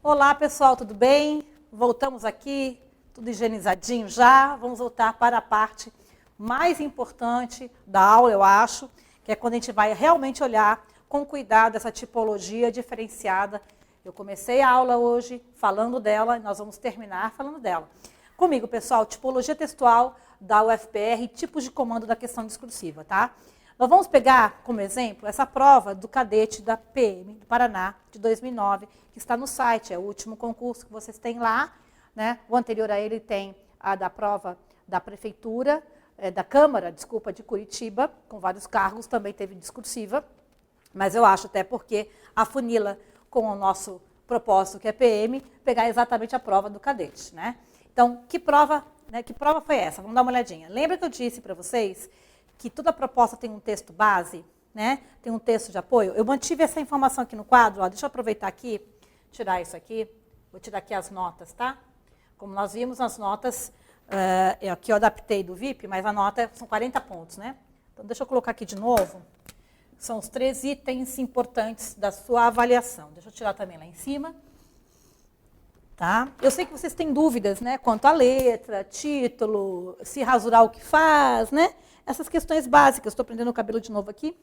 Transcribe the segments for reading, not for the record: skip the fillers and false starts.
Olá, pessoal, tudo bem? Voltamos aqui, tudo higienizadinho já. Vamos voltar para a parte mais importante da aula, eu acho, que é quando a gente vai realmente olhar com cuidado essa tipologia diferenciada. Eu comecei a aula hoje falando dela e nós vamos terminar falando dela. Comigo, pessoal, tipologia textual da UFPR, tipos de comando da questão discursiva, tá? Nós vamos pegar como exemplo essa prova do cadete da PM do Paraná, de 2009, que está no site, é o último concurso que vocês têm lá, né? O anterior a ele tem a da prova da prefeitura, da Câmara, desculpa, de Curitiba, com vários cargos, também teve discursiva, mas eu acho até porque afunila com o nosso propósito, que é PM, pegar exatamente a prova do cadete, né? Então, que prova foi essa? Vamos dar uma olhadinha. Lembra que eu disse para vocês que toda proposta tem um texto base, né? Tem um texto de apoio? Eu mantive essa informação aqui no quadro, ó. Deixa eu aproveitar aqui, tirar isso aqui. Vou tirar aqui as notas, tá? Como nós vimos nas notas, aqui eu adaptei do VIP, mas a nota são 40 pontos, né? Então, deixa eu colocar aqui de novo. São os 3 itens importantes da sua avaliação. Deixa eu tirar também lá em cima. Tá? Eu sei que vocês têm dúvidas, né? Quanto à letra, título, se rasurar o que faz, né? Essas questões básicas. Estou prendendo o cabelo de novo aqui.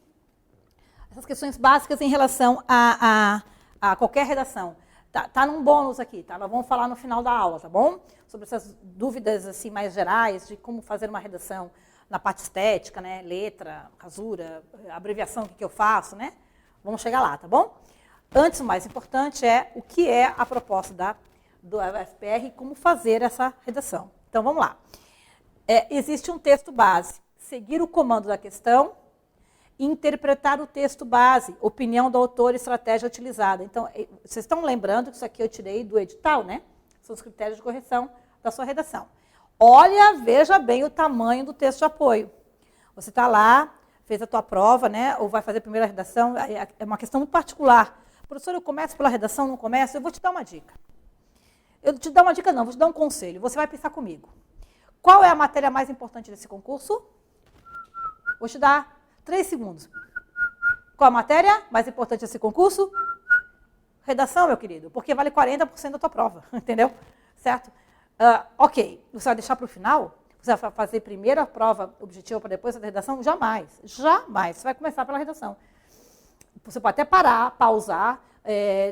Essas questões básicas em relação a qualquer redação. Tá num bônus aqui, tá? Nós vamos falar no final da aula, tá bom? Sobre essas dúvidas assim mais gerais de como fazer uma redação na parte estética, né? Letra, rasura, abreviação, o que eu faço, né? Vamos chegar lá, tá bom? Antes, o mais importante é o que é a proposta do UFPR e como fazer essa redação. Então, vamos lá. Existe um texto base. Seguir o comando da questão, interpretar o texto base, opinião do autor e estratégia utilizada. Então, vocês estão lembrando que isso aqui eu tirei do edital, né? São os critérios de correção da sua redação. Olha, veja bem o tamanho do texto de apoio. Você está lá, fez a tua prova, né? Ou vai fazer a primeira redação, é uma questão muito particular. Professor, eu começo pela redação, não começo? Eu vou te dar uma dica. Eu te dar uma dica não, vou te dar um conselho. Você vai pensar comigo. Qual é a matéria mais importante desse concurso? Vou te dar 3 segundos. Qual a matéria mais importante desse concurso? Redação, meu querido, porque vale 40% da tua prova, entendeu? Certo? Ok, você vai deixar para o final? Você vai fazer primeiro a prova objetiva para depois a redação? Jamais, jamais. Você vai começar pela redação. Você pode até parar, pausar,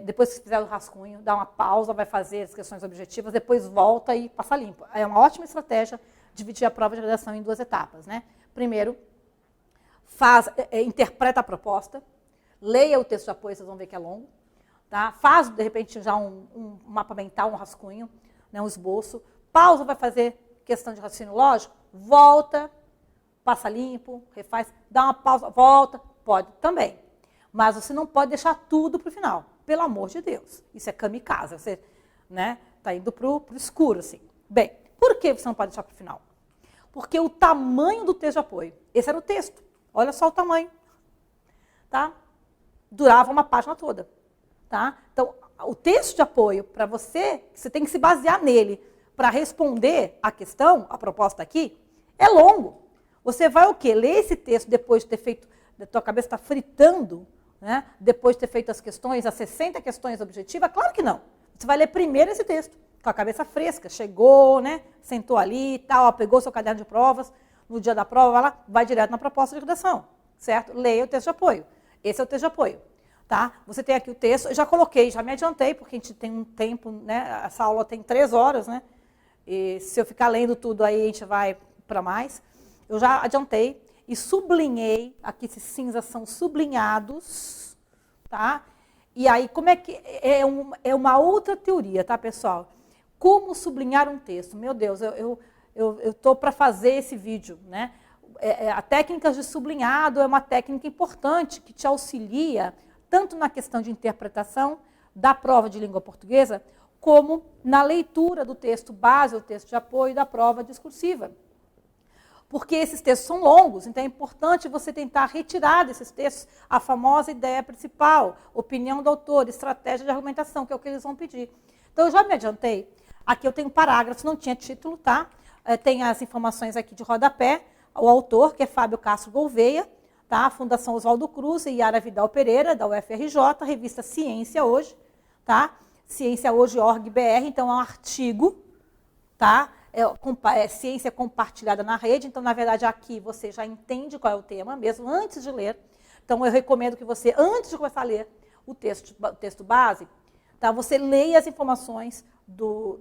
depois que fizer o rascunho, dá uma pausa, vai fazer as questões objetivas, depois volta e passa limpo. É uma ótima estratégia dividir a prova de redação em 2 etapas, né? Primeiro, interpreta a proposta, leia o texto de apoio, vocês vão ver que é longo, tá? Faz, de repente, já um mapa mental, um rascunho, né, um esboço, pausa, vai fazer questão de raciocínio lógico, volta, passa limpo, refaz, dá uma pausa, volta, pode também. Mas você não pode deixar tudo para o final, pelo amor de Deus. Isso é kamikaze, você está indo para o escuro. Assim. Bem, por que você não pode deixar para o final? Porque o tamanho do texto de apoio, esse era o texto, olha só o tamanho, tá? Durava uma página toda. Tá? Então, o texto de apoio, para você tem que se basear nele para responder a questão, a proposta aqui, é longo. Você vai o quê? Ler esse texto depois de ter feito, a tua cabeça está fritando, né? Depois de ter feito as questões, as 60 questões objetivas? Claro que não. Você vai ler primeiro esse texto, com a cabeça fresca. Chegou, né? Sentou ali, tal, pegou seu caderno de provas, no dia da prova, vai direto na proposta de redação, certo? Leia o texto de apoio. Esse é o texto de apoio. Tá? Você tem aqui o texto, eu já coloquei, já me adiantei, porque a gente tem um tempo, né? Essa aula tem 3 horas, né? E se eu ficar lendo tudo aí, a gente vai para mais. Eu já adiantei e sublinhei, aqui esses cinzas são sublinhados, tá? E aí, como é que... É uma outra teoria, tá, pessoal? Como sublinhar um texto? Meu Deus, eu estou para fazer esse vídeo, né? A técnica de sublinhado é uma técnica importante que te auxilia tanto na questão de interpretação da prova de língua portuguesa, como na leitura do texto base, o texto de apoio da prova discursiva. Porque esses textos são longos, então é importante você tentar retirar desses textos a famosa ideia principal, opinião do autor, estratégia de argumentação, que é o que eles vão pedir. Então, eu já me adiantei. Aqui eu tenho parágrafos, não tinha título, tá? Tem as informações aqui de rodapé, o autor, que é Fábio Castro Gouveia, tá? Fundação Oswaldo Cruz e Yara Vidal Pereira, da UFRJ, revista Ciência hoje. Tá? cienciahoje.org.br, então é um artigo, tá? É ciência compartilhada na rede, então, na verdade, aqui você já entende qual é o tema, mesmo antes de ler. Então, eu recomendo que você, antes de começar a ler o texto base, tá? Você leia as informações do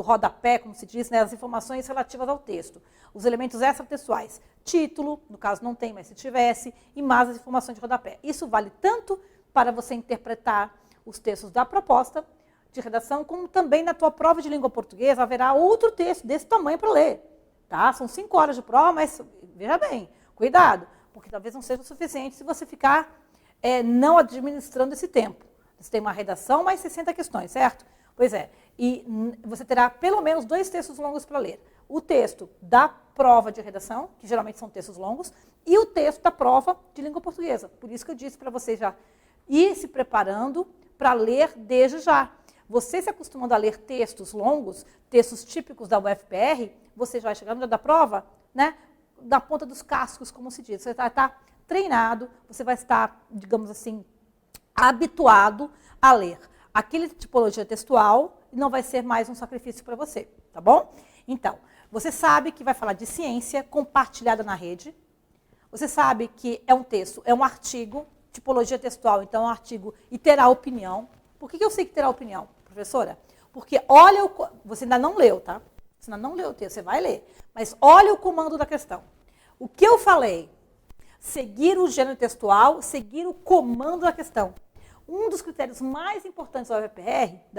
rodapé, como se diz, né? As informações relativas ao texto. Os elementos extratextuais. Título, no caso não tem, mas se tivesse, e mais as informações de rodapé. Isso vale tanto para você interpretar os textos da proposta de redação, como também na tua prova de língua portuguesa haverá outro texto desse tamanho para ler. Tá? São 5 horas de prova, mas veja bem, cuidado, porque talvez não seja o suficiente se você ficar não administrando esse tempo. Você tem uma redação, mais 60 questões, certo? Pois é, e você terá pelo menos 2 textos longos para ler. O texto da prova de redação, que geralmente são textos longos, e o texto da prova de língua portuguesa. Por isso que eu disse para você já ir se preparando para ler desde já. Você se acostumando a ler textos longos, textos típicos da UFPR, você já vai chegar no dia da prova, né, da ponta dos cascos, como se diz. Você vai estar treinado, você vai estar, digamos assim, habituado a ler aquela tipologia textual e não vai ser mais um sacrifício para você, tá bom? Então, você sabe que vai falar de ciência compartilhada na rede. Você sabe que é um texto, é um artigo, tipologia textual, então é um artigo e terá opinião. Por que eu sei que terá opinião, professora? Porque olha, você ainda não leu, tá? Você ainda não leu o texto, você vai ler. Mas olha o comando da questão. O que eu falei? Seguir o gênero textual, seguir o comando da questão. Um dos critérios mais importantes da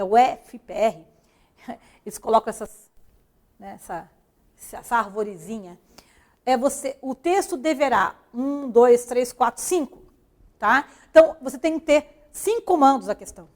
UFPR, eles colocam essa arvorezinha, o texto deverá 1, 2, 3, 4, 5. Tá? Então, você tem que ter 5 comandos da questão.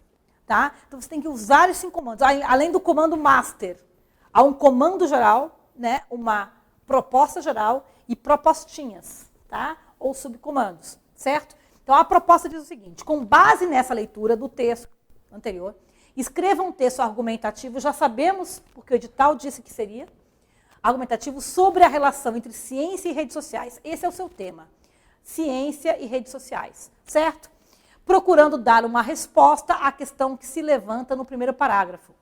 Tá? Então, você tem que usar esses 5 comandos. Além do comando master, há um comando geral, né? Uma proposta geral e propostinhas, tá? Ou subcomandos, certo? Então, a proposta diz o seguinte: com base nessa leitura do texto anterior, escreva um texto argumentativo, já sabemos, porque o edital disse que seria, argumentativo sobre a relação entre ciência e redes sociais. Esse é o seu tema. Ciência e redes sociais, certo? Procurando dar uma resposta à questão que se levanta no primeiro parágrafo.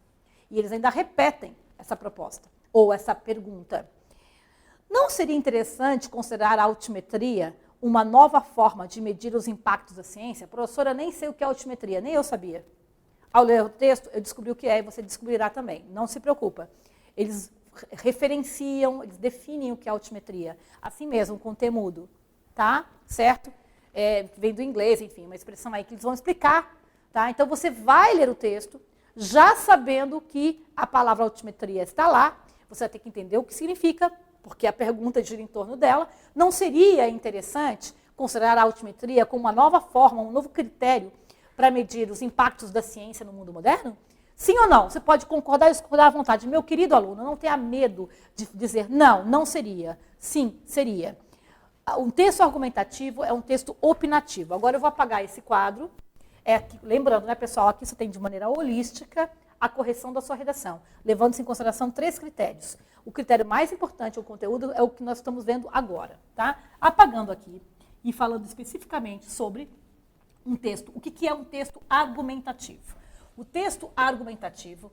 E eles ainda repetem essa proposta, ou essa pergunta. Não seria interessante considerar a altimetria uma nova forma de medir os impactos da ciência? Professora, nem sei o que é altimetria, nem eu sabia. Ao ler o texto, eu descobri o que é e você descobrirá também. Não se preocupa. Eles referenciam, eles definem o que é altimetria. Assim mesmo, com T mudo. Tá? Certo? Vem do inglês, enfim, uma expressão aí que eles vão explicar. Tá? Então, você vai ler o texto, já sabendo que a palavra altimetria está lá, você vai ter que entender o que significa, porque a pergunta gira em torno dela. Não seria interessante considerar a altimetria como uma nova forma, um novo critério para medir os impactos da ciência no mundo moderno? Sim ou não? Você pode concordar ou discordar à vontade. Meu querido aluno, não tenha medo de dizer não, não seria. Sim, seria. Um texto argumentativo é um texto opinativo. Agora eu vou apagar esse quadro. Lembrando, né, pessoal, aqui você tem de maneira holística a correção da sua redação, levando-se em consideração 3 critérios. O critério mais importante, o conteúdo, é o que nós estamos vendo agora. Tá? Apagando aqui e falando especificamente sobre um texto. O que é um texto argumentativo? O texto argumentativo,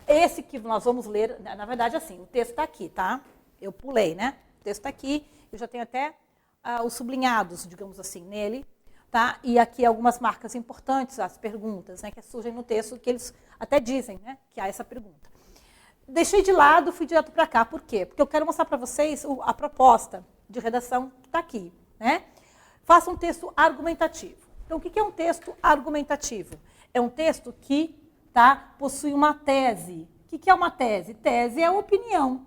esse que nós vamos ler, na verdade, assim, o texto está aqui, tá? Eu pulei, né? O texto está aqui, eu já tenho até os sublinhados, digamos assim, nele, tá? E aqui algumas marcas importantes, as perguntas, né, que surgem no texto, que eles até dizem, né, que há essa pergunta. Deixei de lado, fui direto para cá. Por quê? Porque eu quero mostrar para vocês a proposta de redação que está aqui, né? Faça um texto argumentativo. Então, o que é um texto argumentativo? É um texto que possui uma tese. O que é uma tese? Tese é opinião.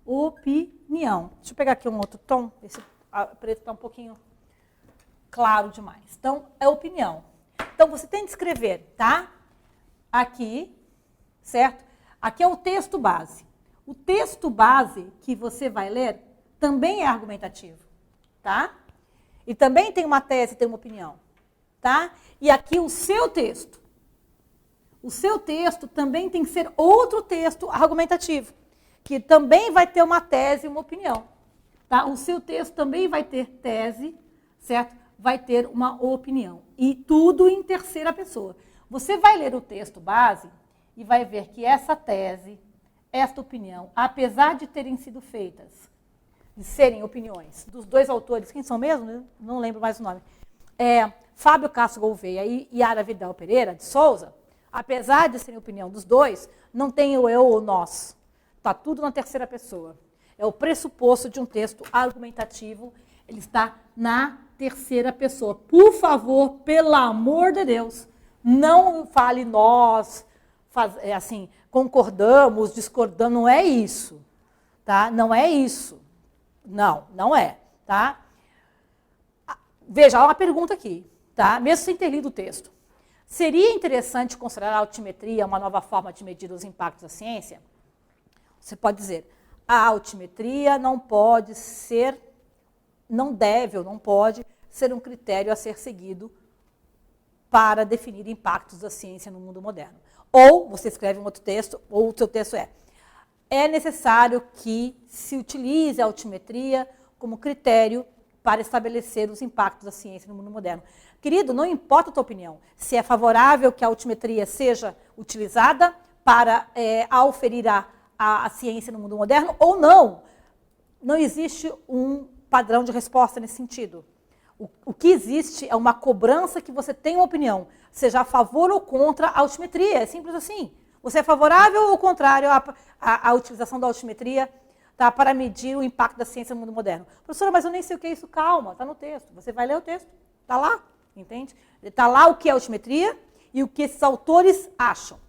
Opinião. Deixa eu pegar aqui um outro tom. Esse preto está um pouquinho claro demais. Então, é opinião. Então, você tem que escrever, tá? Aqui, certo? Aqui é o texto base. O texto base que você vai ler também é argumentativo, tá? E também tem uma tese, tem uma opinião, tá? E aqui o seu texto. O seu texto também tem que ser outro texto argumentativo, que também vai ter uma tese e uma opinião, tá? O seu texto também vai ter tese, certo? Vai ter uma opinião. E tudo em terceira pessoa. Você vai ler o texto base e vai ver que essa tese, esta opinião, apesar de terem sido feitas, de serem opiniões dos dois autores, quem são mesmo? Não lembro mais o nome. Fábio Castro Gouveia e Yara Vidal Pereira de Souza, apesar de serem opinião dos dois, não tem o eu ou nós. Está tudo na terceira pessoa. É o pressuposto de um texto argumentativo, ele está na terceira pessoa. Por favor, pelo amor de Deus, não fale nós, assim, concordamos, discordamos, não é isso. Tá? Não é isso. Não é. Tá? Veja, há uma pergunta aqui, tá? Mesmo sem ter lido o texto. Seria interessante considerar a altimetria uma nova forma de medir os impactos da ciência? Você pode dizer, a altimetria não pode ser, não deve ou não pode ser um critério a ser seguido para definir impactos da ciência no mundo moderno. Ou você escreve um outro texto, ou o seu texto é necessário que se utilize a altimetria como critério para estabelecer os impactos da ciência no mundo moderno. Querido, não importa a tua opinião, se é favorável que a altimetria seja utilizada para auferir a ciência no mundo moderno ou não. Não existe um padrão de resposta nesse sentido. O que existe é uma cobrança que você tem uma opinião, seja a favor ou contra a altimetria, é simples assim. Você é favorável ou contrário à utilização da altimetria, tá, para medir o impacto da ciência no mundo moderno? Professora, mas eu nem sei o que é isso. Calma, está no texto. Você vai ler o texto, está lá, entende? Está lá o que é altimetria e o que esses autores acham.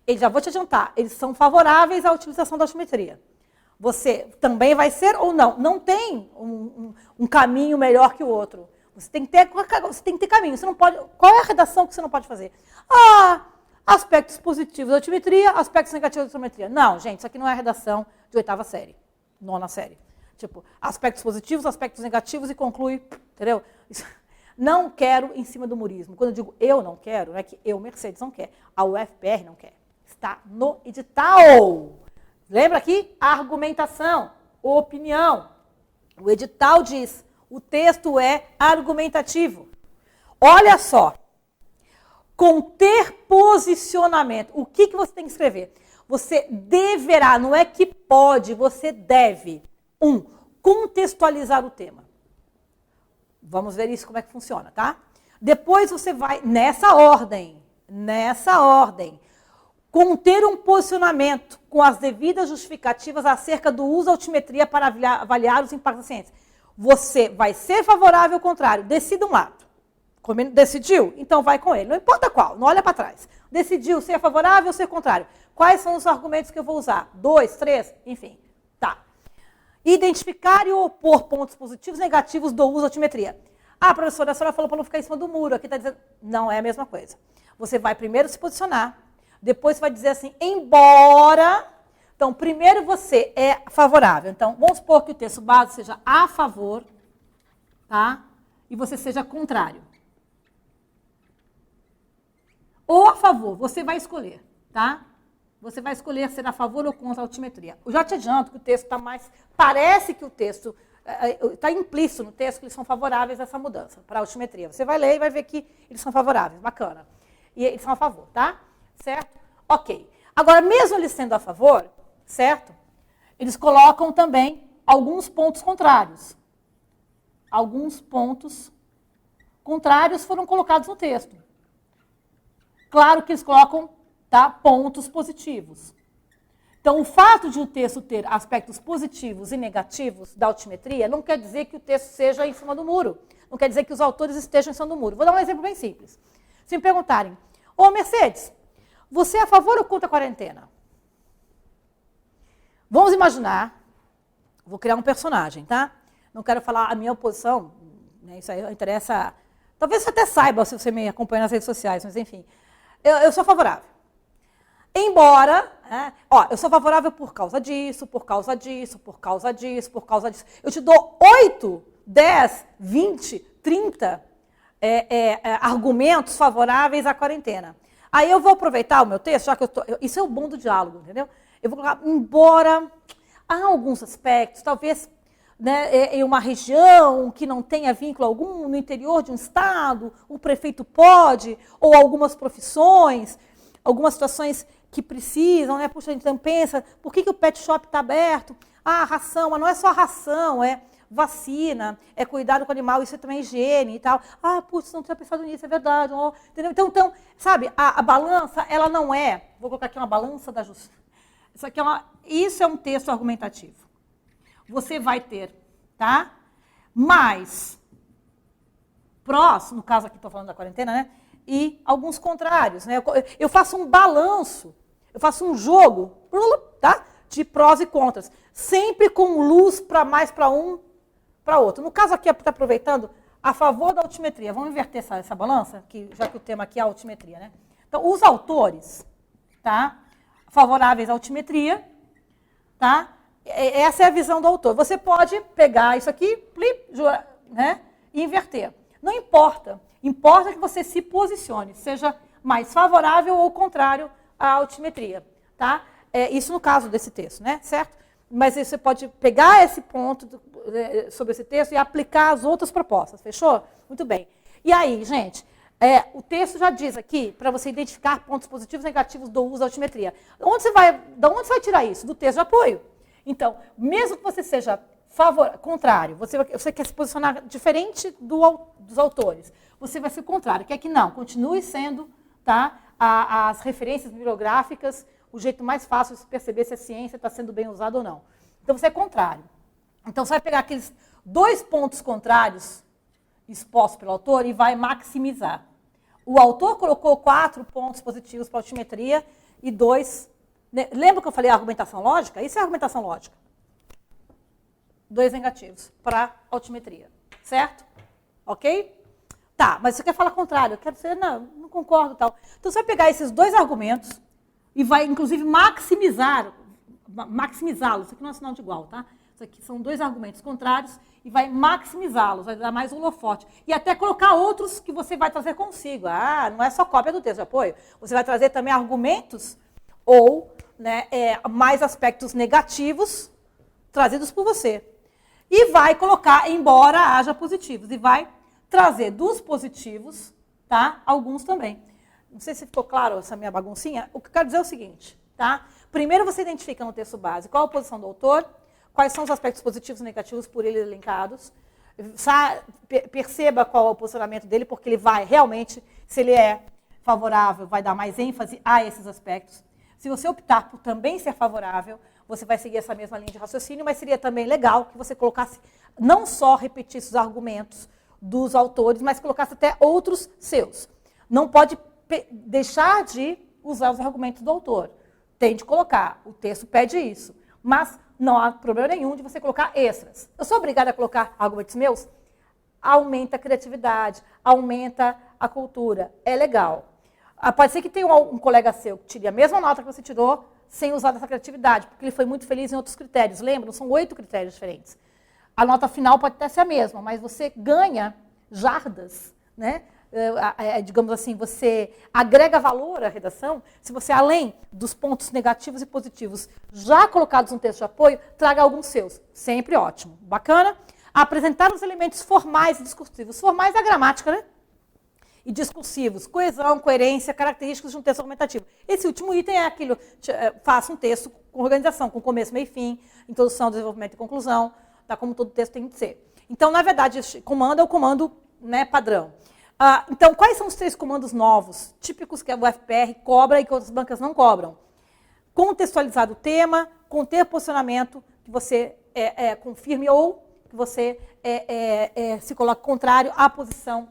Já vou te adiantar, eles são favoráveis à utilização da altimetria. Você também vai ser ou não? Não tem um caminho melhor que o outro. Você tem que ter caminho. Você não pode. Qual é a redação que você não pode fazer? Aspectos positivos da altimetria, aspectos negativos da altimetria. Não, gente, isso aqui não é redação de 8ª série, 9ª série. Tipo, aspectos positivos, aspectos negativos e conclui, entendeu? Não quero em cima do murismo. Quando eu digo eu não quero, não é que eu, Mercedes, não quer. A UFPR não quer. Está no edital. Lembra aqui? Argumentação, opinião. O edital diz, o texto é argumentativo. Olha só. Conter posicionamento. O que você tem que escrever? Você deverá, não é que pode, você deve. Contextualizar o tema. Vamos ver isso como é que funciona, tá? Depois você vai, nessa ordem, conter um posicionamento com as devidas justificativas acerca do uso da altimetria para avaliar os impactos da ciência. Você vai ser favorável ou contrário, decida um lado. Decidiu? Então vai com ele. Não importa qual, não olha para trás. Decidiu ser favorável ou ser contrário. Quais são os argumentos que eu vou usar? 2, 3, enfim. Tá. Identificar e opor pontos positivos e negativos do uso da altimetria. Professora, a senhora falou para não ficar em cima do muro. Aqui está dizendo... Não é a mesma coisa. Você vai primeiro se posicionar, depois você vai dizer assim, embora... Então, primeiro você é favorável. Então, vamos supor que o texto base seja a favor, tá? E você seja contrário. Ou a favor, você vai escolher, tá? Você vai escolher ser a favor ou contra a altimetria. Eu já te adianto que o texto está mais... Parece que o texto... Está implícito no texto que eles são favoráveis a essa mudança para a altimetria. Você vai ler e vai ver que eles são favoráveis. Bacana. E eles são a favor, tá? Certo? Ok. Agora, mesmo eles sendo a favor, certo? Eles colocam também alguns pontos contrários. Alguns pontos contrários foram colocados no texto. Claro que eles colocam, tá, pontos positivos. Então, o fato de o texto ter aspectos positivos e negativos da altimetria não quer dizer que o texto seja em cima do muro. Não quer dizer que os autores estejam em cima do muro. Vou dar um exemplo bem simples. Se me perguntarem, Mercedes, você é a favor ou contra a quarentena? Vamos imaginar, vou criar um personagem, tá? Não quero falar a minha oposição, né, isso aí interessa... Talvez você até saiba se você me acompanha nas redes sociais, mas enfim. Eu sou favorável. Embora, eu sou favorável por causa disso, por causa disso, por causa disso, por causa disso. Eu te dou 8, 10, 20, 30 argumentos favoráveis à quarentena. Aí eu vou aproveitar o meu texto, já que isso é o bom do diálogo, entendeu? Eu vou colocar, embora há alguns aspectos, talvez né, em uma região que não tenha vínculo algum, no interior de um estado, o prefeito pode, ou algumas profissões, algumas situações que precisam, né? Puxa, a gente não pensa, por que o pet shop está aberto? Ah, ração, mas não é só ração, é vacina, é cuidado com o animal, isso é também higiene e tal. Ah, putz, não tinha pensado nisso, é verdade. Oh, entendeu? Então, sabe, a balança, ela não é, vou colocar aqui uma balança da justiça. Isso é um texto argumentativo. Você vai ter, tá? Mais prós, no caso aqui estou falando da quarentena, né? E alguns contrários, né? Eu faço um balanço, eu faço um jogo, tá? De prós e contras, sempre com luz para mais para um, para outro. No caso aqui, está aproveitando a favor da altimetria. Vamos inverter essa balança, já que o tema aqui é a altimetria, né? Então, os autores, tá? Favoráveis à altimetria, tá? Essa é a visão do autor. Você pode pegar isso aqui, né? E inverter. Não importa. Importa que você se posicione, seja mais favorável ou contrário à altimetria, tá? Isso no caso desse texto, né? Certo? Mas você pode pegar esse ponto sobre esse texto e aplicar as outras propostas, fechou? Muito bem. E aí, gente, o texto já diz aqui, para você identificar pontos positivos e negativos do uso da altimetria. Da onde você vai tirar isso? Do texto de apoio. Então, mesmo que você seja contrário, você quer se posicionar diferente dos autores, você vai ser contrário, quer que não, continue sendo, tá, as referências bibliográficas, o jeito mais fácil de perceber se a ciência está sendo bem usada ou não. Então, você é contrário. Então, você vai pegar aqueles 2 pontos contrários expostos pelo autor e vai maximizar. O autor colocou 4 pontos positivos para a altimetria e 2... Lembra que eu falei argumentação lógica? Isso é argumentação lógica. 2 negativos para a altimetria. Certo? Ok? Tá, mas você quer falar contrário. Eu quero dizer, não concordo e tal. Então, você vai pegar esses 2 argumentos e vai, inclusive, maximizá-los. Isso aqui não é sinal de igual, tá? Isso aqui são 2 argumentos contrários e vai maximizá-los, vai dar mais holofote. E até colocar outros que você vai trazer consigo. Ah, não é só cópia do texto de apoio. Você vai trazer também argumentos ou, né, mais aspectos negativos trazidos por você. E vai colocar, embora haja positivos, e vai trazer dos positivos, tá, alguns também. Não sei se ficou claro essa minha baguncinha. O que eu quero dizer é o seguinte, tá? Primeiro você identifica no texto base qual a posição do autor, quais são os aspectos positivos e negativos por ele elencados. Perceba qual é o posicionamento dele, porque ele vai realmente, se ele é favorável, vai dar mais ênfase a esses aspectos. Se você optar por também ser favorável, você vai seguir essa mesma linha de raciocínio, mas seria também legal que você colocasse, não só repetisse os argumentos dos autores, mas colocasse até outros seus. Não pode deixar de usar os argumentos do autor. Tem de colocar, o texto pede isso. Mas não há problema nenhum de você colocar extras. Eu sou obrigada a colocar argumentos meus? Aumenta a criatividade, aumenta a cultura. É legal. Pode ser que tenha um colega seu que tire a mesma nota que você tirou sem usar essa criatividade, porque ele foi muito feliz em outros critérios. Lembram? São 8 critérios diferentes. A nota final pode até ser a mesma, mas você ganha jardas, né? Digamos assim, você agrega valor à redação, se você, além dos pontos negativos e positivos já colocados no texto de apoio, traga alguns seus. Sempre ótimo. Bacana? Apresentar os elementos formais e discursivos. Formais é a gramática, né? E discursivos, coesão, coerência, características de um texto argumentativo. Esse último item é aquilo, faça um texto com organização, com começo, meio e fim, introdução, desenvolvimento e conclusão, tá? Como todo texto tem que ser. Então, na verdade, esse comando é o comando, né, padrão. Então, quais são os 3 comandos novos, típicos que a UFPR cobra e que outras bancas não cobram? Contextualizar o tema, conter posicionamento, que você confirme ou que você se coloque contrário à posição,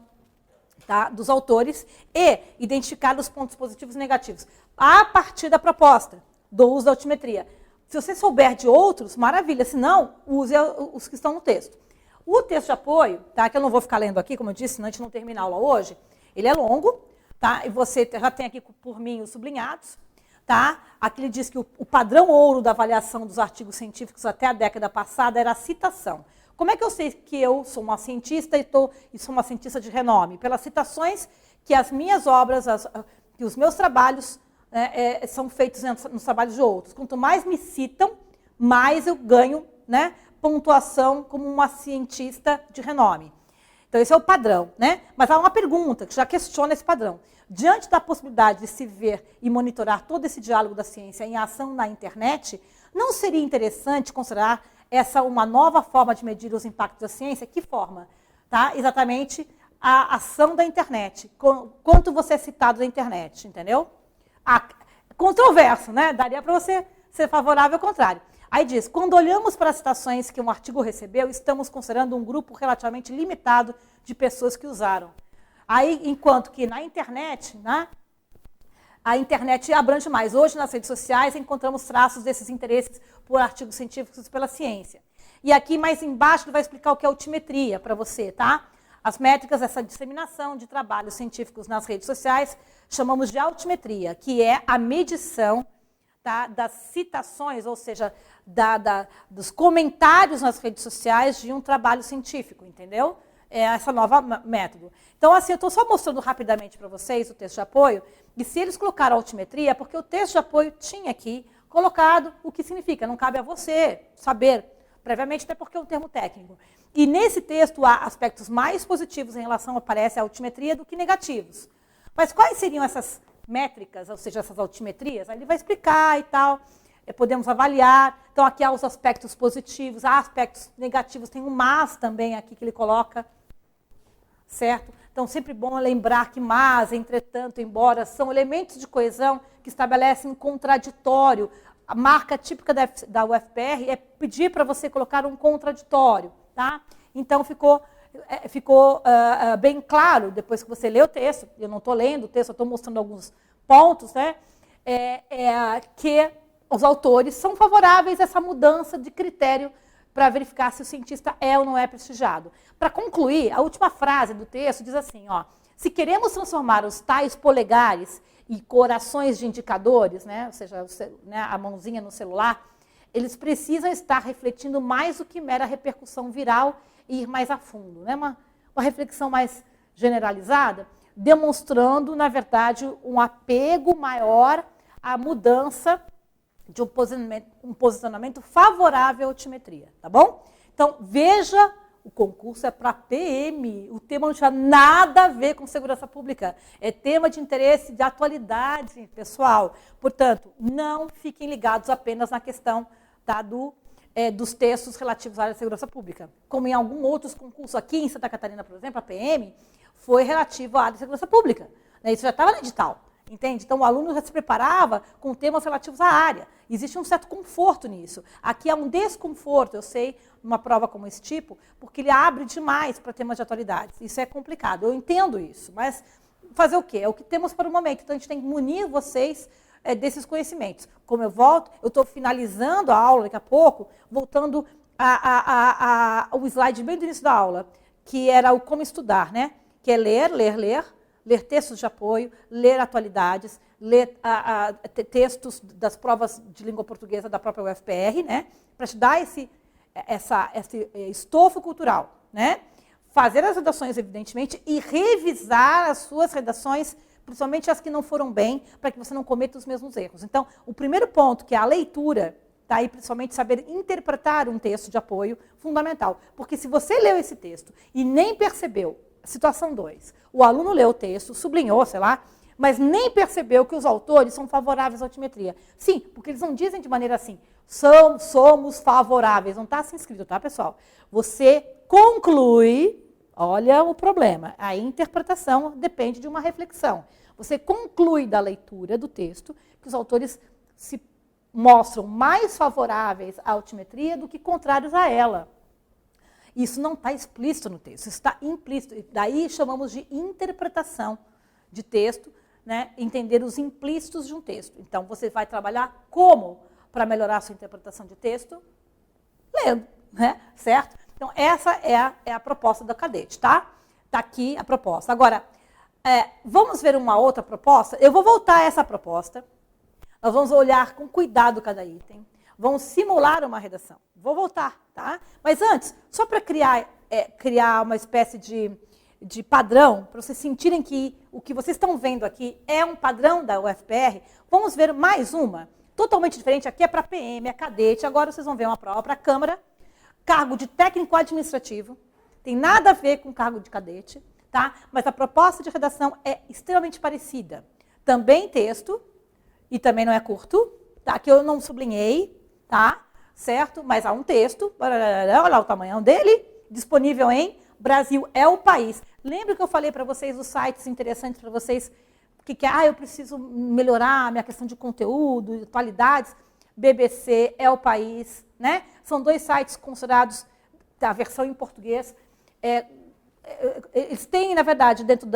tá, dos autores e identificar os pontos positivos e negativos. A partir da proposta do uso da altimetria. Se você souber de outros, maravilha. Se não, use os que estão no texto. O texto de apoio, tá, que eu não vou ficar lendo aqui, como eu disse, senão a gente não termina a aula hoje, ele é longo, tá, e você já tem aqui por mim os sublinhados. Tá? Aqui ele diz que o padrão ouro da avaliação dos artigos científicos até a década passada era a citação. Como é que eu sei que eu sou uma cientista e sou uma cientista de renome? Pelas citações que as minhas obras, que os meus trabalhos são feitos nos trabalhos de outros. Quanto mais me citam, mais eu ganho, né, pontuação como uma cientista de renome. Então, esse é o padrão, né? Mas há uma pergunta que já questiona esse padrão. Diante da possibilidade de se ver e monitorar todo esse diálogo da ciência em ação na internet, não seria interessante considerar essa uma nova forma de medir os impactos da ciência? Que forma? Tá? Exatamente a ação da internet. Quanto você é citado na internet, entendeu? Controverso, né? Daria para você ser favorável ao contrário. Aí diz, quando olhamos para as citações que um artigo recebeu, estamos considerando um grupo relativamente limitado de pessoas que usaram. Aí, enquanto que na internet, né, a internet abrange mais. Hoje, nas redes sociais, encontramos traços desses interesses por artigos científicos pela ciência. E aqui, mais embaixo, ele vai explicar o que é altimetria para você, tá? As métricas, essa disseminação de trabalhos científicos nas redes sociais, chamamos de altimetria, que é a medição, tá, das citações, ou seja, dos comentários nas redes sociais de um trabalho científico, entendeu? É essa nova método. Então, assim, eu estou só mostrando rapidamente para vocês o texto de apoio, e se eles colocaram altimetria, é porque o texto de apoio tinha aqui colocado o que significa. Não cabe a você saber previamente, até porque é um termo técnico. E nesse texto há aspectos mais positivos em relação, parece, à altimetria do que negativos. Mas quais seriam essas métricas, ou seja, essas altimetrias? Aí ele vai explicar e tal, podemos avaliar. Então, aqui há os aspectos positivos, há aspectos negativos, tem um mas também aqui que ele coloca, certo? Então, sempre bom lembrar que mas, entretanto, embora, são elementos de coesão que estabelecem um contraditório. A marca típica da UFPR é pedir para você colocar um contraditório, tá? Então, ficou bem claro, depois que você lê o texto, eu não estou lendo o texto, eu estou mostrando alguns pontos, né? Que os autores são favoráveis a essa mudança de critério para verificar se o cientista é ou não é prestigiado. Para concluir, a última frase do texto diz assim, ó, se queremos transformar os tais polegares e corações de indicadores, né, ou seja, né, a mãozinha no celular, eles precisam estar refletindo mais do que mera repercussão viral e ir mais a fundo. Né, uma reflexão mais generalizada, demonstrando, na verdade, um apego maior à mudança de um posicionamento favorável à altimetria, tá bom? Então, veja, o concurso é para PM, o tema não tinha nada a ver com segurança pública, é tema de interesse de atualidade, pessoal. Portanto, não fiquem ligados apenas na questão, tá, dos textos relativos à área de segurança pública. Como em alguns outros concursos, aqui em Santa Catarina, por exemplo, a PM foi relativo à área de segurança pública. Isso já estava no edital. Entende? Então, o aluno já se preparava com temas relativos à área. Existe um certo conforto nisso. Aqui há um desconforto, eu sei, numa prova como esse tipo, porque ele abre demais para temas de atualidades. Isso é complicado, eu entendo isso, mas fazer o quê? É o que temos para o momento. Então, a gente tem que munir vocês desses conhecimentos. Como eu volto, eu estou finalizando a aula daqui a pouco, voltando ao slide bem do início da aula, que era o como estudar, né? Que é ler textos de apoio, ler atualidades, ler textos das provas de língua portuguesa da própria UFPR, né, para te dar esse estofo cultural. Né, fazer as redações, evidentemente, e revisar as suas redações, principalmente as que não foram bem, para que você não cometa os mesmos erros. Então, o primeiro ponto, que é a leitura, tá, e principalmente saber interpretar um texto de apoio, fundamental. Porque se você leu esse texto e nem percebeu, situação 2. O aluno leu o texto, sublinhou, sei lá, mas nem percebeu que os autores são favoráveis à altimetria. Sim, porque eles não dizem de maneira assim, somos favoráveis. Não está assim escrito, tá, pessoal? Você conclui, olha o problema, a interpretação depende de uma reflexão. Você conclui da leitura do texto que os autores se mostram mais favoráveis à altimetria do que contrários a ela. Isso não está explícito no texto, isso está implícito. Daí chamamos de interpretação de texto, né? Entender os implícitos de um texto. Então, você vai trabalhar como para melhorar a sua interpretação de texto? Lendo, né? Certo? Então, essa é a proposta da cadete, tá? Está aqui a proposta. Agora, vamos ver uma outra proposta? Eu vou voltar a essa proposta. Nós vamos olhar com cuidado cada item. Vamos simular uma redação. Vou voltar, tá? Mas antes, só para criar uma espécie de padrão, para vocês sentirem que o que vocês estão vendo aqui é um padrão da UFPR, vamos ver mais uma, totalmente diferente. Aqui é para PM, é cadete, agora vocês vão ver uma prova para Câmara, cargo de técnico administrativo, tem nada a ver com cargo de cadete, tá? Mas a proposta de redação é extremamente parecida. Também texto, e também não é curto, tá? Que eu não sublinhei, tá? Certo? Mas há um texto, olha lá o tamanho dele, disponível em Brasil é o país. Lembra que eu falei para vocês os sites interessantes para vocês, eu preciso melhorar a minha questão de conteúdo, qualidades. BBC é o país, né? São 2 sites considerados da versão em português. Eles têm, na verdade, dentro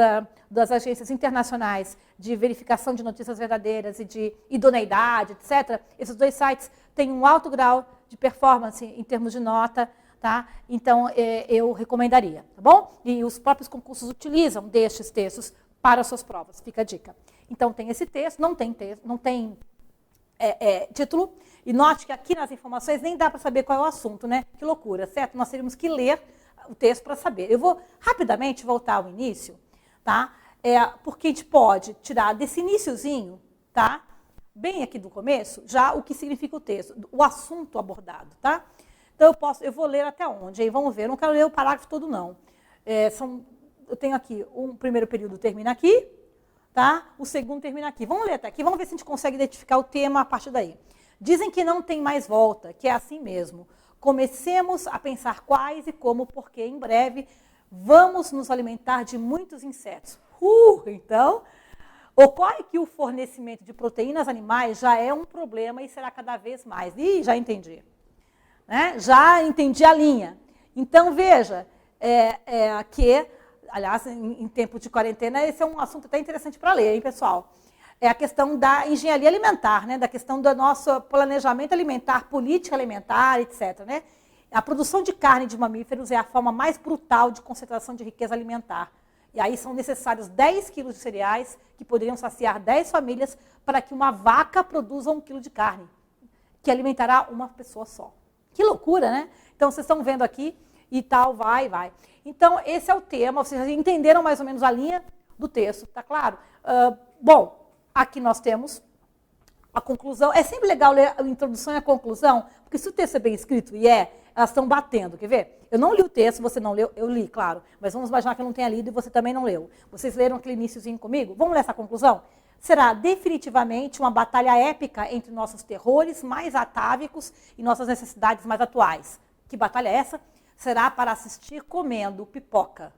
das agências internacionais de verificação de notícias verdadeiras e de idoneidade, etc., esses 2 sites têm um alto grau de performance em termos de nota, tá? Então, eu recomendaria, tá bom? E os próprios concursos utilizam destes textos para as suas provas, fica a dica. Então, tem esse texto, não tem título, e note que aqui nas informações nem dá para saber qual é o assunto, né? Que loucura, certo? Nós teríamos que ler o texto para saber. Eu vou rapidamente voltar ao início, tá? Porque a gente pode tirar desse iniciozinho, tá? Bem aqui do começo, já o que significa o texto, o assunto abordado, tá? Então, eu vou ler até onde? Aí vamos ver, eu não quero ler o parágrafo todo, não. Eu tenho aqui, um primeiro período termina aqui, tá? O segundo termina aqui. Vamos ler até aqui, vamos ver se a gente consegue identificar o tema a partir daí. Dizem que não tem mais volta, que é assim mesmo. Comecemos a pensar quais e como, porque em breve vamos nos alimentar de muitos insetos. Então, ocorre que o fornecimento de proteínas animais já é um problema e será cada vez mais. Ih, já entendi. Né? Já entendi a linha. Então, veja, que, aliás, em tempo de quarentena, esse é um assunto até interessante para ler, hein, pessoal? É a questão da engenharia alimentar, né? Da questão do nosso planejamento alimentar, política alimentar, etc. Né? A produção de carne de mamíferos é a forma mais brutal de concentração de riqueza alimentar. E aí são necessários 10 quilos de cereais, que poderiam saciar 10 famílias, para que uma vaca produza 1 quilo de carne, que alimentará uma pessoa só. Que loucura, né? Então, vocês estão vendo aqui, e tal, vai. Então, esse é o tema, vocês entenderam mais ou menos a linha do texto, tá claro? Bom, aqui nós temos a conclusão. É sempre legal ler a introdução e a conclusão, porque se o texto é bem escrito, elas estão batendo, quer ver? Eu não li o texto, você não leu, eu li, claro, mas vamos imaginar que eu não tenha lido e você também não leu. Vocês leram aquele iniciozinho comigo? Vamos ler essa conclusão? Será definitivamente uma batalha épica entre nossos terrores mais atávicos e nossas necessidades mais atuais. Que batalha é essa? Será para assistir comendo pipoca,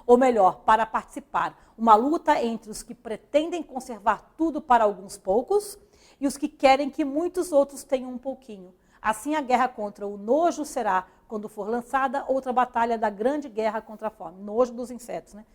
ou melhor, para participar. Uma luta entre os que pretendem conservar tudo para alguns poucos e os que querem que muitos outros tenham um pouquinho. Assim, a guerra contra o nojo será, quando for lançada, outra batalha da grande guerra contra a fome. Nojo dos insetos, né?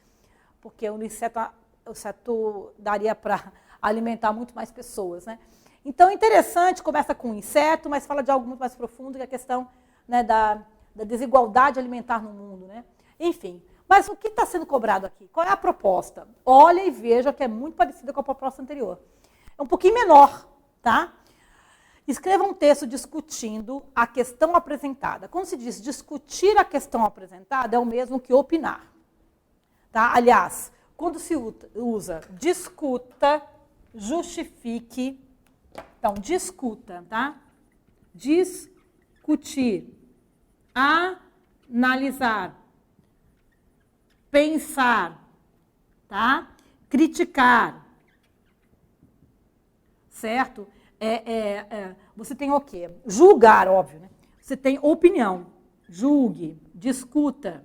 Porque o inseto daria para alimentar muito mais pessoas, né? Então, interessante, começa com inseto, mas fala de algo muito mais profundo, que é a questão, né, da desigualdade alimentar no mundo, né? Enfim, mas o que está sendo cobrado aqui? Qual é a proposta? Olha e veja que é muito parecida com a proposta anterior. É um pouquinho menor, tá? Escreva um texto discutindo a questão apresentada. Quando se diz discutir a questão apresentada, é o mesmo que opinar. Tá? Aliás, quando se usa discuta, justifique. Então, discuta, tá? Discutir. Analisar, pensar, tá? Criticar, certo? Você tem o quê? Julgar, óbvio, né? Você tem opinião, julgue, discuta,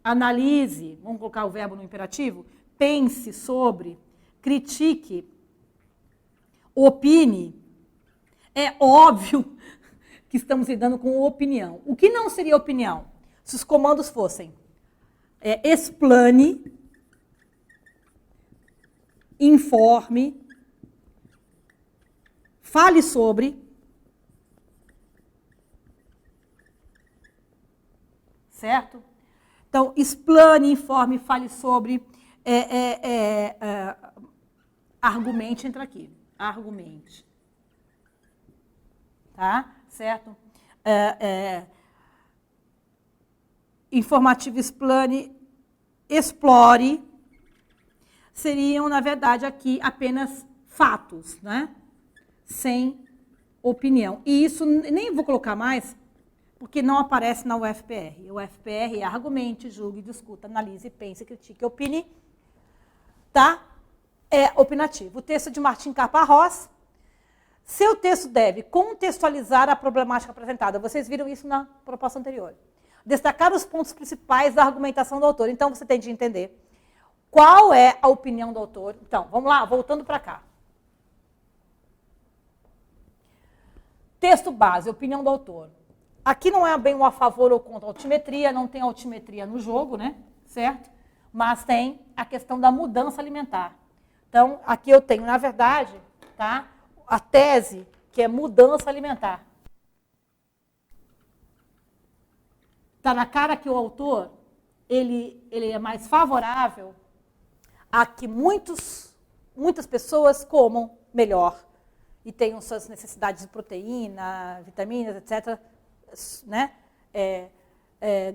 analise, vamos colocar o verbo no imperativo, pense sobre, critique, opine. É óbvio que estamos lidando com opinião. O que não seria opinião? Se os comandos fossem explane, informe, fale sobre, certo? Então, explane, informe, fale sobre, argumente, entra aqui, argumente. Tá? Certo? Informativo, explane, explore, seriam, na verdade, aqui apenas fatos, né? Sem opinião. E isso, nem vou colocar mais, porque não aparece na UFPR. O UFPR é argumente, julgue, discuta, analise, pense, critique, opine. Tá? É opinativo. O texto de Martim Caparrós. Seu texto deve contextualizar a problemática apresentada. Vocês viram isso na proposta anterior. Destacar os pontos principais da argumentação do autor. Então, você tem de entender qual é a opinião do autor. Então, vamos lá, voltando para cá. Texto base, opinião do autor. Aqui não é bem um a favor ou contra a altimetria, não tem altimetria no jogo, né? Certo? Mas tem a questão da mudança alimentar. Então, aqui eu tenho, na verdade, tá, a tese que é mudança alimentar. Está na cara que o autor ele é mais favorável a que muitas pessoas comam melhor e tenham suas necessidades de proteína, vitaminas, etc., né,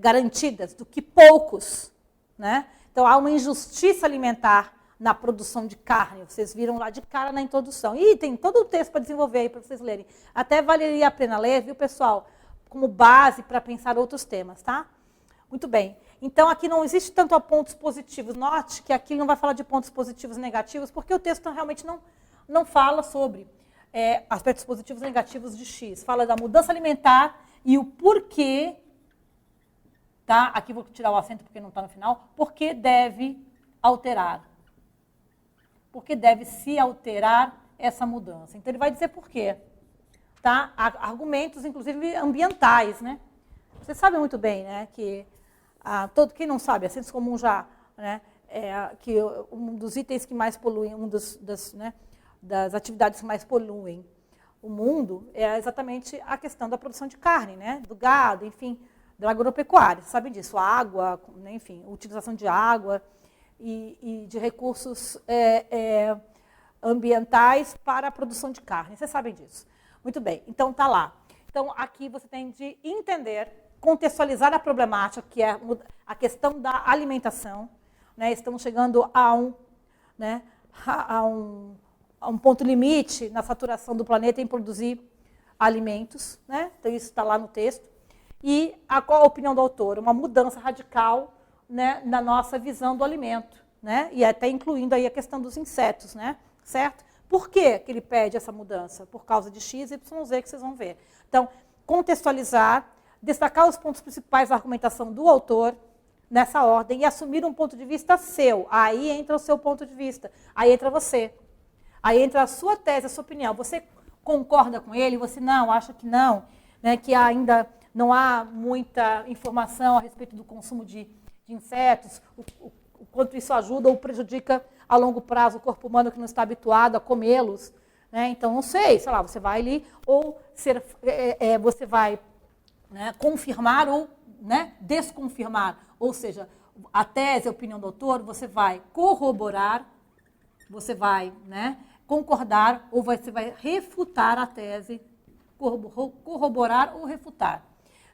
garantidas, do que poucos. Né? Então, há uma injustiça alimentar na produção de carne. Vocês viram lá de cara na introdução. E tem todo o texto para desenvolver aí, para vocês lerem. Até valeria a pena ler, viu, pessoal? Como base para pensar outros temas, tá? Muito bem. Então, aqui não existe tanto a pontos positivos. Note que aqui não vai falar de pontos positivos e negativos, porque o texto realmente não fala sobre aspectos positivos e negativos de X. Fala da mudança alimentar e o porquê, tá? Aqui vou tirar o acento porque não está no final. Por que deve alterar? Por que deve se alterar essa mudança? Então, ele vai dizer por quê. Tá? Há argumentos, inclusive, ambientais, né? Vocês sabem muito bem, né, que quem não sabe, é senso comum já, né, que um dos itens que mais poluem, das atividades que mais poluem o mundo é exatamente a questão da produção de carne, né, do gado, enfim, da agropecuária. Vocês sabem disso, a água, né, enfim, utilização de água e de recursos ambientais para a produção de carne. Vocês sabem disso. Muito bem, então está lá. Então, aqui você tem de entender, contextualizar a problemática, que é a questão da alimentação. Né? Estamos chegando a um ponto limite na saturação do planeta em produzir alimentos. Né? Então, isso está lá no texto. E qual a opinião do autor? Uma mudança radical, né, na nossa visão do alimento. Né? E até incluindo aí a questão dos insetos, né? Certo? Por que ele pede essa mudança? Por causa de X, Y, Z, que vocês vão ver. Então, contextualizar, destacar os pontos principais da argumentação do autor, nessa ordem, e assumir um ponto de vista seu. Aí entra o seu ponto de vista. Aí entra você. Aí entra a sua tese, a sua opinião. Você concorda com ele? Você não, acha que não? Né, que ainda não há muita informação a respeito do consumo de insetos, o quanto isso ajuda ou prejudica a longo prazo o corpo humano que não está habituado a comê-los. Né? Então, não sei lá, você vai ali, ou você vai, né, confirmar ou, né, desconfirmar. Ou seja, a tese, a opinião do autor, você vai corroborar, você vai, né, concordar, ou você vai refutar a tese, corroborar ou refutar.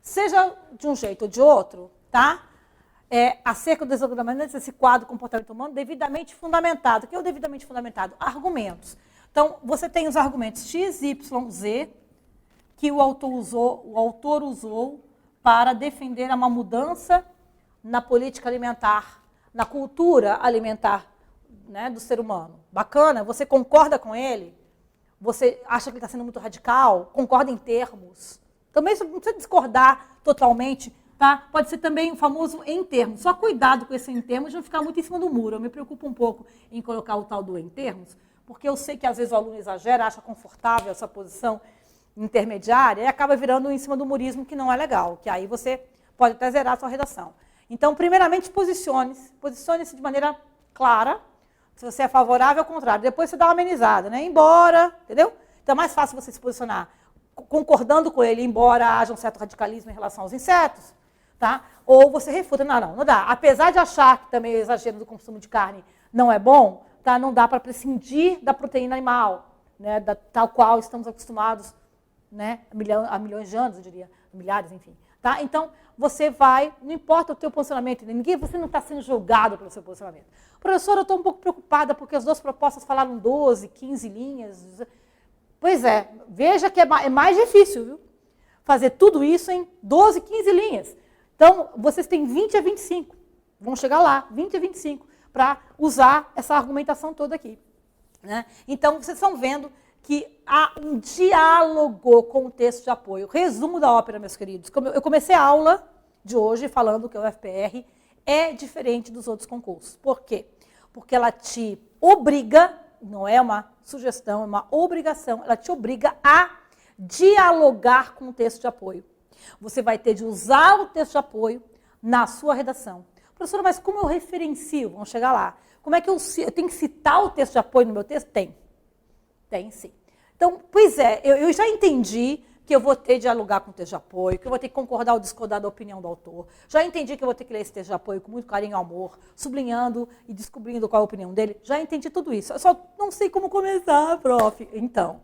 Seja de um jeito ou de outro, tá? Acerca do desdobramento desse quadro do comportamento humano devidamente fundamentado. O que é o devidamente fundamentado? Argumentos. Então, você tem os argumentos X, Y, Z, que o autor usou para defender uma mudança na política alimentar, na cultura alimentar, né, do ser humano. Bacana? Você concorda com ele? Você acha que ele está sendo muito radical? Concorda em termos? Também não precisa discordar totalmente. Tá? Pode ser também o famoso em termos. Só cuidado com esse em termos de não ficar muito em cima do muro. Eu me preocupo um pouco em colocar o tal do em termos, porque eu sei que às vezes o aluno exagera, acha confortável essa posição intermediária e acaba virando em cima do murismo, que não é legal, que aí você pode até zerar a sua redação. Então, primeiramente, posicione-se de maneira clara, se você é favorável, ao contrário. Depois você dá uma amenizada, né? Embora, entendeu? Então é mais fácil você se posicionar concordando com ele, embora haja um certo radicalismo em relação aos insetos, tá? Ou você refuta, não dá. Apesar de achar que também o exagero do consumo de carne não é bom, tá? Não dá para prescindir da proteína animal, né? Tal qual estamos acostumados, né? Há milhões de anos, eu diria, milhares, enfim. Tá? Então, você vai, não importa o teu posicionamento, você não está sendo julgado pelo seu posicionamento. Professora, eu estou um pouco preocupada porque as duas propostas falaram 12, 15 linhas. Pois é, veja que é mais difícil, viu? fazer tudo isso em 12, 15 linhas. Então, vocês têm 20 a 25. Vão chegar lá, 20 a 25, para usar essa argumentação toda aqui. Né? Então, vocês estão vendo que há um diálogo com o texto de apoio. Resumo da ópera, meus queridos. Eu comecei a aula de hoje falando que o UFPR é diferente dos outros concursos. Por quê? Porque ela te obriga, não é uma sugestão, é uma obrigação, ela te obriga a dialogar com o texto de apoio. Você vai ter de usar o texto de apoio na sua redação. Professora, mas como eu referencio? Vamos chegar lá. Como é que eu tenho que citar o texto de apoio no meu texto? Tem. Tem sim. Então, pois é, eu já entendi que eu vou ter de dialogar com o texto de apoio, que eu vou ter que concordar ou discordar da opinião do autor. Já entendi que eu vou ter que ler esse texto de apoio com muito carinho e amor, sublinhando e descobrindo qual é a opinião dele. Já entendi tudo isso. Eu só não sei como começar, prof. Então,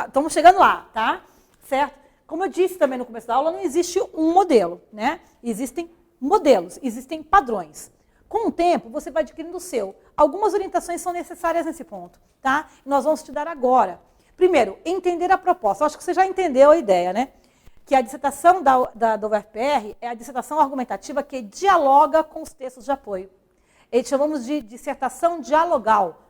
estamos chegando lá, tá? Certo? Como eu disse também no começo da aula, não existe um modelo, né? Existem modelos, existem padrões. Com o tempo, você vai adquirindo o seu. Algumas orientações são necessárias nesse ponto, tá? E nós vamos estudar agora. Primeiro, entender a proposta. Eu acho que você já entendeu a ideia, né? Que a dissertação da UFPR é a dissertação argumentativa que dialoga com os textos de apoio. Eles chamamos de dissertação dialogal,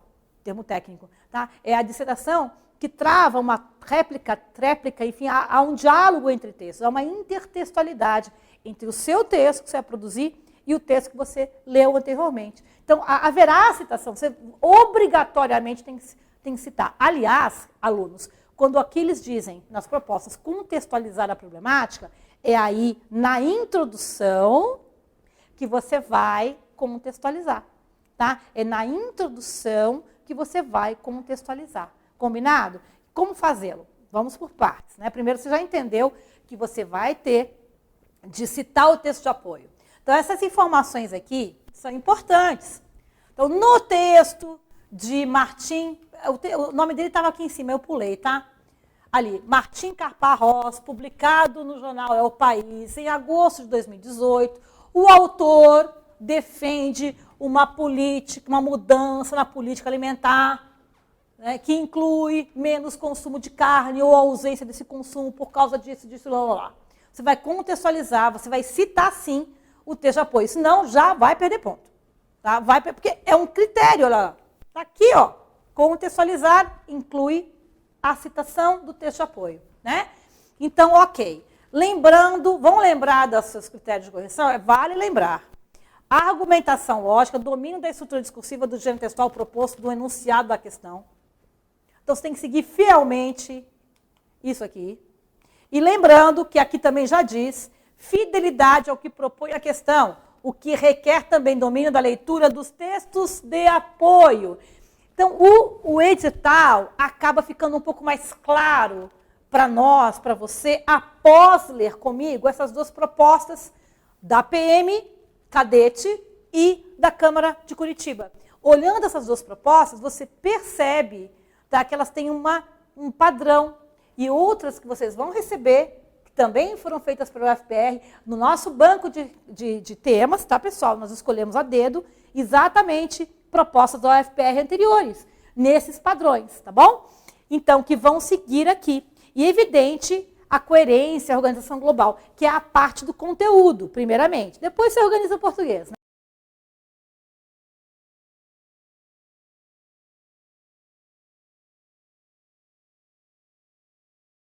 termo técnico, tá? É a dissertação que trava uma réplica, tréplica, enfim, há um diálogo entre textos, há uma intertextualidade entre o seu texto que você vai produzir e o texto que você leu anteriormente. Então, haverá citação, você obrigatoriamente tem que citar. Aliás, alunos, quando aqui eles dizem, nas propostas, contextualizar a problemática, é aí, na introdução, que você vai contextualizar. Tá? É na introdução que você vai contextualizar. Combinado? Como fazê-lo? Vamos por partes. Né? Primeiro, você já entendeu que você vai ter de citar o texto de apoio. Então, essas informações aqui são importantes. Então, no texto de Martim, o nome dele estava aqui em cima, eu pulei, tá? Ali, Martim Carparrós, publicado no jornal É o País, em agosto de 2018, o autor defende uma política, uma mudança na política alimentar, né, que inclui menos consumo de carne ou ausência desse consumo por causa disso, lá, lá, lá. Você vai contextualizar, você vai citar, sim, o texto de apoio, senão já vai perder ponto. Tá? Porque é um critério, olha, está aqui, ó, contextualizar inclui a citação do texto de apoio. Né? Então, ok. Lembrando, vamos lembrar dos seus critérios de correção? Vale lembrar. A argumentação lógica, domínio da estrutura discursiva do gênero textual proposto do enunciado da questão. Então, você tem que seguir fielmente isso aqui. E lembrando que aqui também já diz, fidelidade ao que propõe a questão, o que requer também domínio da leitura dos textos de apoio. Então, o edital acaba ficando um pouco mais claro para nós, para você, após ler comigo essas duas propostas da PM, Cadete, e da Câmara de Curitiba. Olhando essas duas propostas, você percebe, tá, que elas têm um padrão. E outras que vocês vão receber, que também foram feitas pelo UFPR, no nosso banco de temas, tá, pessoal? Nós escolhemos a dedo exatamente propostas do UFPR anteriores, nesses padrões, tá bom? Então, que vão seguir aqui. E, evidente, a coerência, a organização global, que é a parte do conteúdo, primeiramente. Depois você organiza o português, né?